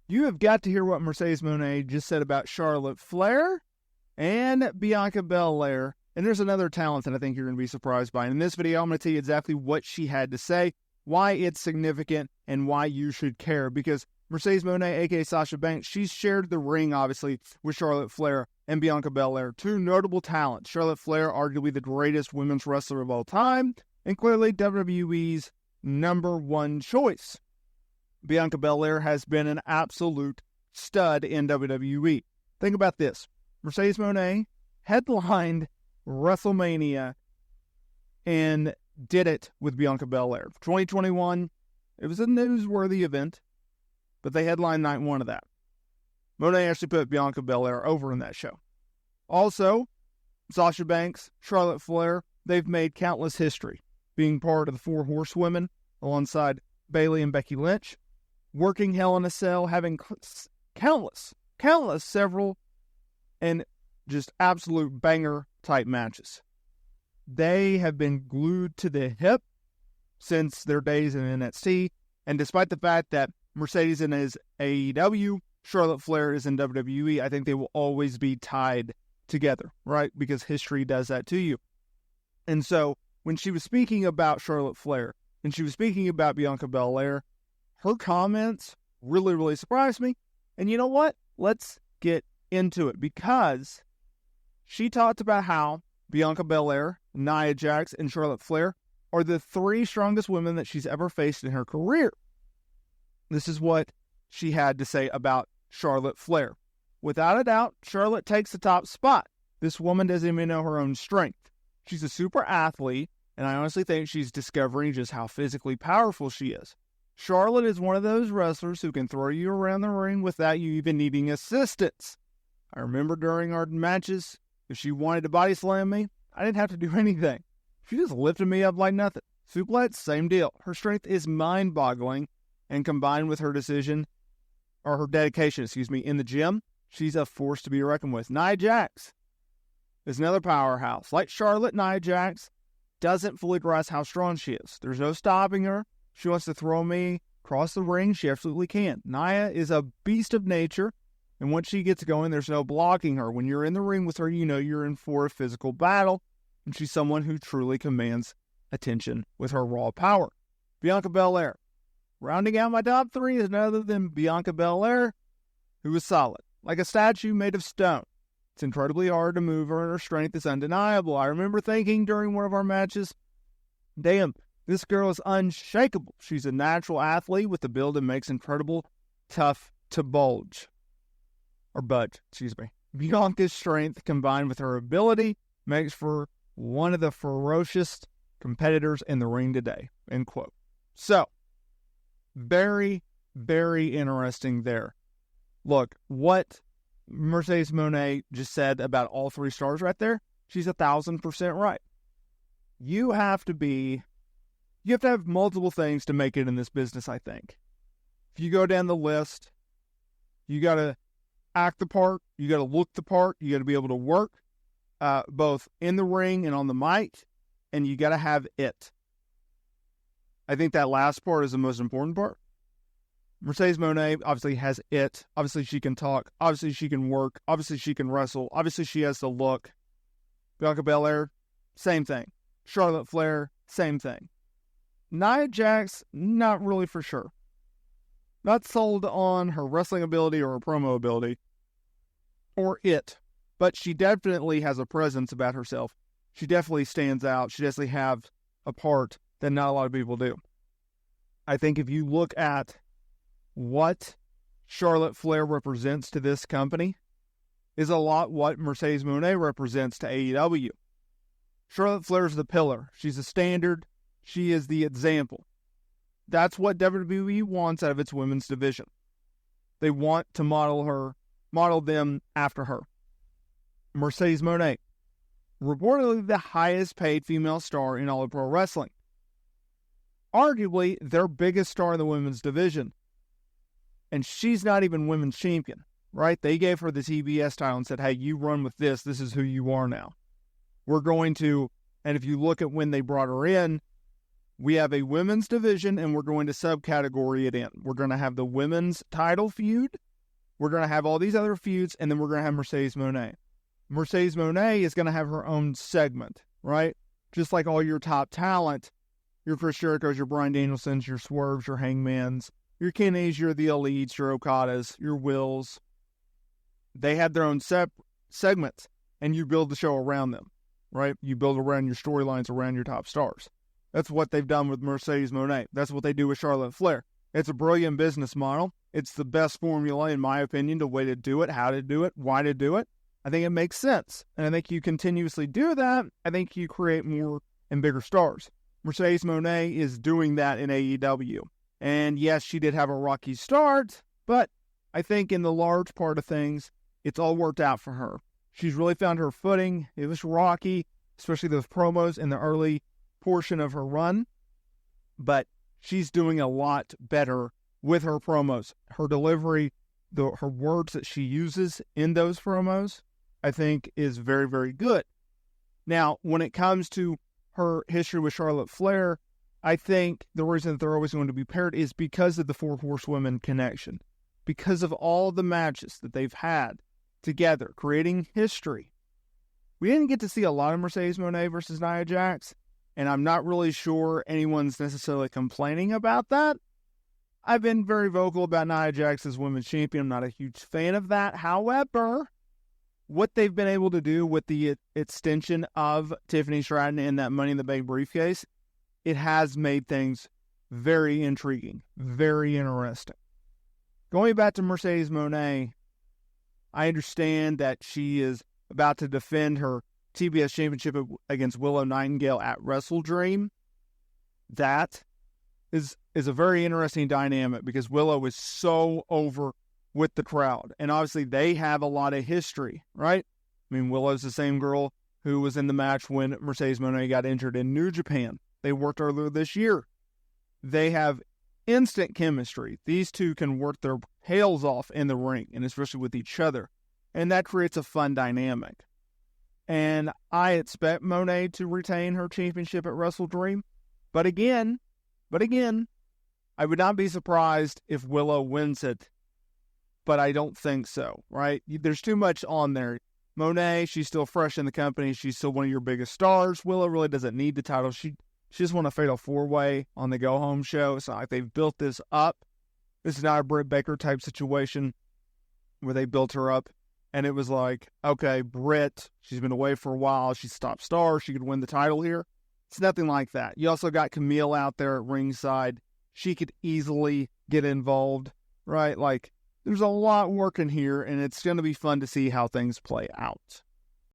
You have got to hear what Mercedes Moné just said about Charlotte Flair and Bianca Belair. And there's another talent that I think you're going to be surprised by. And in this video, I'm going to tell you exactly what she had to say, why it's significant, and why you should care. Because Mercedes Moné, a.k.a. Sasha Banks, she's shared the ring, obviously, with Charlotte Flair and Bianca Belair, two notable talents. Charlotte Flair, arguably the greatest women's wrestler of all time, and clearly WWE's #1 choice. Bianca Belair has been an absolute stud in WWE. Think about this. Mercedes Moné headlined WrestleMania and did it with Bianca Belair. 2021, it was a newsworthy event, but they headlined night one of that. Moné actually put Bianca Belair over in that show. Also, Sasha Banks, Charlotte Flair, they've made countless history, being part of the Four Horsewomen alongside Bayley and Becky Lynch, working Hell in a Cell, having countless, several, and just absolute banger-type matches. They have been glued to the hip since their days in NXT, and despite the fact that Mercedes is AEW, Charlotte Flair is in WWE, I think they will always be tied together, right? Because history does that to you. And so, when she was speaking about Charlotte Flair, and she was speaking about Bianca Belair, her comments really surprised me. And you know what? Let's get into it, because she talked about how Bianca Belair, Nia Jax, and Charlotte Flair are the 3 strongest women that she's ever faced in her career. This is what she had to say about Charlotte Flair. Without a doubt, Charlotte takes the top spot. This woman doesn't even know her own strength. She's a super athlete, and I honestly think she's discovering just how physically powerful she is. Charlotte is one of those wrestlers who can throw you around the ring without you even needing assistance. I remember during our matches, if she wanted to body slam me, I didn't have to do anything. She just lifted me up like nothing. Suplex, same deal. Her strength is mind-boggling, and combined with her dedication, in the gym, she's a force to be reckoned with. Nia Jax is another powerhouse. Like Charlotte, Nia Jax doesn't fully grasp how strong she is. There's no stopping her. She wants to throw me across the ring, she absolutely can. Nia is a beast of nature, and once she gets going, there's no blocking her. When you're in the ring with her, you know you're in for a physical battle, and she's someone who truly commands attention with her raw power. Bianca Belair. Rounding out my top 3 is none other than Bianca Belair, who is solid, like a statue made of stone. It's incredibly hard to move her, and her strength is undeniable. I remember thinking during one of our matches, damn, this girl is unshakable. She's a natural athlete with a build that makes incredible tough to budge. Bianca's strength combined with her ability makes for one of the ferocious competitors in the ring today. End quote. So, very interesting there. Look, what Mercedes Moné just said about all 3 stars right there, she's 1,000% right. You have to have multiple things to make it in this business, I think. If you go down the list, you got to act the part, you got to look the part, you got to be able to work both in the ring and on the mic, and you got to have it. I think that last part is the most important part. Mercedes Moné obviously has it. Obviously she can talk. Obviously she can work. Obviously she can wrestle. Obviously she has the look. Bianca Belair, same thing. Charlotte Flair, same thing. Nia Jax, not really for sure. Not sold on her wrestling ability or her promo ability, or it, but she definitely has a presence about herself. She definitely stands out. She definitely has a part that not a lot of people do. I think if you look at what Charlotte Flair represents to this company, is a lot what Mercedes Moné represents to AEW. Charlotte Flair is the pillar. She's a standard. She is the example. That's what WWE wants out of its women's division. They want to model them after her. Mercedes Moné, reportedly the highest paid female star in all of pro wrestling. Arguably their biggest star in the women's division. And she's not even women's champion, right? They gave her the TBS title and said, hey, you run with this. This is who you are now. We're going to, and if you look at when they brought her in, We have a women's division, and we're going to subcategory it in. We're going to have the women's title feud. We're going to have all these other feuds, and then we're going to have Mercedes Moné. Mercedes Moné is going to have her own segment, right? Just like all your top talent, your Chris Jericho's, your Bryan Danielsons, your Swerves, your Hangmans, your Kennys, your The Elites, your Okadas, your Wills. They have their own segments, and you build the show around them, right? You build around your storylines around your top stars. That's what they've done with Mercedes Moné. That's what they do with Charlotte Flair. It's a brilliant business model. It's the best formula, in my opinion, the way to do it, how to do it, why to do it. I think it makes sense. And I think you continuously do that. I think you create more and bigger stars. Mercedes Moné is doing that in AEW. And yes, she did have a rocky start, but I think in the large part of things, it's all worked out for her. She's really found her footing. It was rocky, especially those promos in the early portion of her run, but she's doing a lot better with her promos. Her delivery, her words that she uses in those promos, I think is very, very good. Now, when it comes to her history with Charlotte Flair, I think the reason that they're always going to be paired is because of the Four Horsewomen connection, because of all the matches that they've had together, creating history. We didn't get to see a lot of Mercedes Moné versus Nia Jax, and I'm not really sure anyone's necessarily complaining about that. I've been very vocal about Nia Jax as women's champion. I'm not a huge fan of that. However, what they've been able to do with the extension of Tiffany Stratton in that Money in the Bank briefcase, it has made things very intriguing, very interesting. Going back to Mercedes Moné, I understand that she is about to defend her TBS Championship against Willow Nightingale at WrestleDream. That is a very interesting dynamic because Willow is so over with the crowd. And obviously they have a lot of history, right? I mean, Willow's the same girl who was in the match when Mercedes Moné got injured in New Japan. They worked earlier this year. They have instant chemistry. These two can work their tails off in the ring, and especially with each other. And that creates a fun dynamic. And I expect Moné to retain her championship at WrestleDream. But again, I would not be surprised if Willow wins it. But I don't think so, right? There's too much on there. Moné, she's still fresh in the company. She's still one of your biggest stars. Willow really doesn't need the title. She just won a fatal four-way on the go-home show. It's not like they've built this up. This is not a Britt Baker type situation where they built her up. And it was like, okay, Britt, she's been away for a while. She's top star. She could win the title here. It's nothing like that. You also got Camille out there at ringside. She could easily get involved, right? Like, there's a lot working here, and it's going to be fun to see how things play out.